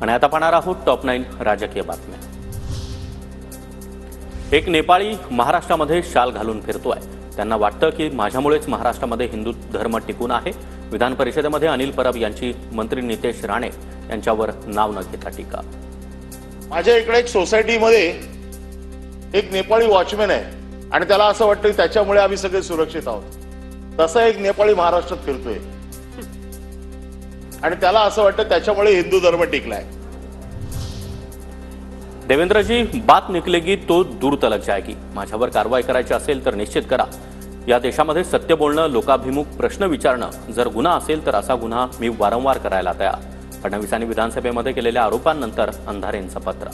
आणि आता पाहणार आहोत टॉप 9 राजकीय बातम्या। एक नेपाळी महाराष्ट्रामध्ये शाल घालून फिरतोय। त्यांना वाटतं की माझ्यामुळेच महाराष्ट्रामध्ये हिंदू धर्म टिकून आहे। विधान परिषदेमध्ये अनिल परब यांची मंत्री नितेश राणे यांच्यावर नाव न घेता टीका। माझ्या इकडे एक सोसायटीमध्ये एक नेपाळी वॉचमॅन आहे आणि त्याला असं वाटतं की त्याच्यामुळे आम्ही सगळे सुरक्षित आहोत। तसा एक नेपाळी महाराष्ट्रात फिरतोय आणि त्याला असं वाटतं त्याच्यामुळे हिंदू धर्म टिकलाय। देवेंद्र जी, बात निकलेगी तो दूर तलक जाएगी। माझ्यावर कारवाई करायची असेल तर निश्चित करा। या देशामध्ये सत्य बोलणं, लोकाभिमुख प्रश्न विचारणं जर गुन्हा असेल तर असा गुन्हा मी वारंवार करायला तयार। फडणवीसांनी विधानसभेमध्ये केलेल्या आरोपांनंतर अंधारेंचं पत्र।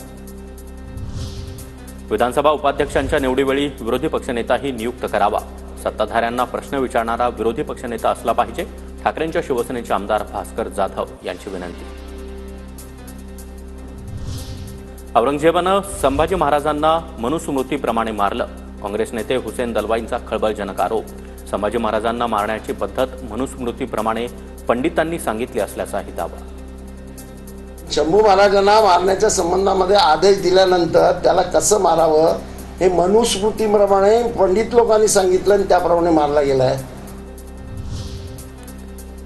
विधानसभा उपाध्यक्षांच्या निवडीवेळी विरोधी पक्षनेताही नियुक्त करावा। सत्ताधाऱ्यांना प्रश्न विचारणारा विरोधी पक्षनेता असला पाहिजे। ठाकरेंच्या शिवसेनेचे आमदार भास्कर जाधव यांची विनंती। औरंगजेबानं संभाजी महाराजांना मनुस्मृतीप्रमाणे मारलं। काँग्रेस नेते हुसेन दलवाईंचा खळबळजनक आरोप। संभाजी महाराजांना मारण्याची पद्धत मनुस्मृतीप्रमाणे पंडितांनी सांगितली असल्याचाही दावा। शंभू महाराजांना मारण्याच्या संबंधामध्ये आदेश दिल्यानंतर त्याला कसं मारावं हे मनुस्मृतीप्रमाणे पंडित लोकांनी सांगितलं आणि त्याप्रमाणे मारला गेलाय।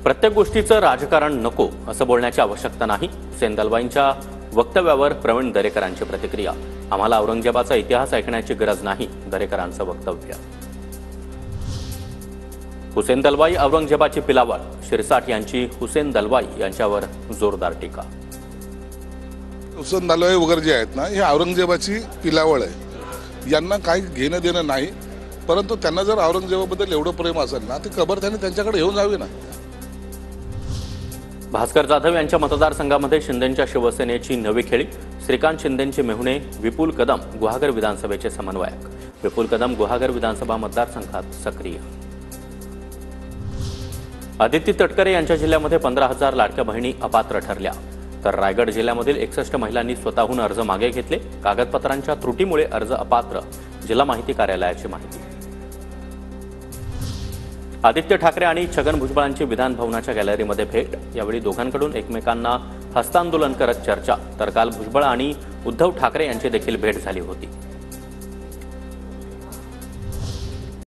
प्रत्येक गोष्टीचं राजकारण नको असं बोलण्याची आवश्यकता नाही। हुसेन दलवाईंच्या वक्तव्यावर प्रवीण दरेकरांची प्रतिक्रिया। आम्हाला औरंगजेबाचा इतिहास ऐकण्याची गरज नाही, दरेकरांचं वक्तव्य। हुसेन दलवाई औरंगजेबाची पिलावळ। शिरसाट यांची हुसेन दलवाई यांच्यावर जोरदार टीका। हुसेन दलवाई वगैरे जे आहेत ना, हे औरंगजेबाची पिलावळ आहे। यांना काही घेणं देणं नाही, परंतु त्यांना जर औरंगजेबाबद्दल एवढं प्रेम असेल ना, ते कबर त्यांनी त्यांच्याकडे घेऊन जावी ना। भास्कर जाधव यांच्या मतदारसंघामध्ये शिंदेंच्या शिवसेनेची नवी खेळी। श्रीकांत शिंदेंचे मेहुणे विपुल कदम गुहागर विधानसभेचे समन्वयक। विपुल कदम गुहागर विधानसभा मतदारसंघात सक्रिय। आदिती तटकरे यांच्या जिल्ह्यामध्ये 15,000 लाडक्या बहिणी अपात्र ठरल्या। तर रायगड जिल्ह्यामधील 61 महिलांनी स्वतःहून अर्ज मागे घेतले। कागदपत्रांच्या त्रुटीमुळे अर्ज अपात्र, जिल्हा माहिती कार्यालयाची माहिती। आदित्य ठाकरे आणि छगन भुजबळांची विधान भवनाच्या गॅलरीमध्ये भेट। यावेळी दोघांकडून एकमेकांना हस्तांदोलन करत चर्चा। तर काल भुजबळ आणि उद्धव ठाकरे यांची देखील भेट झाली होती।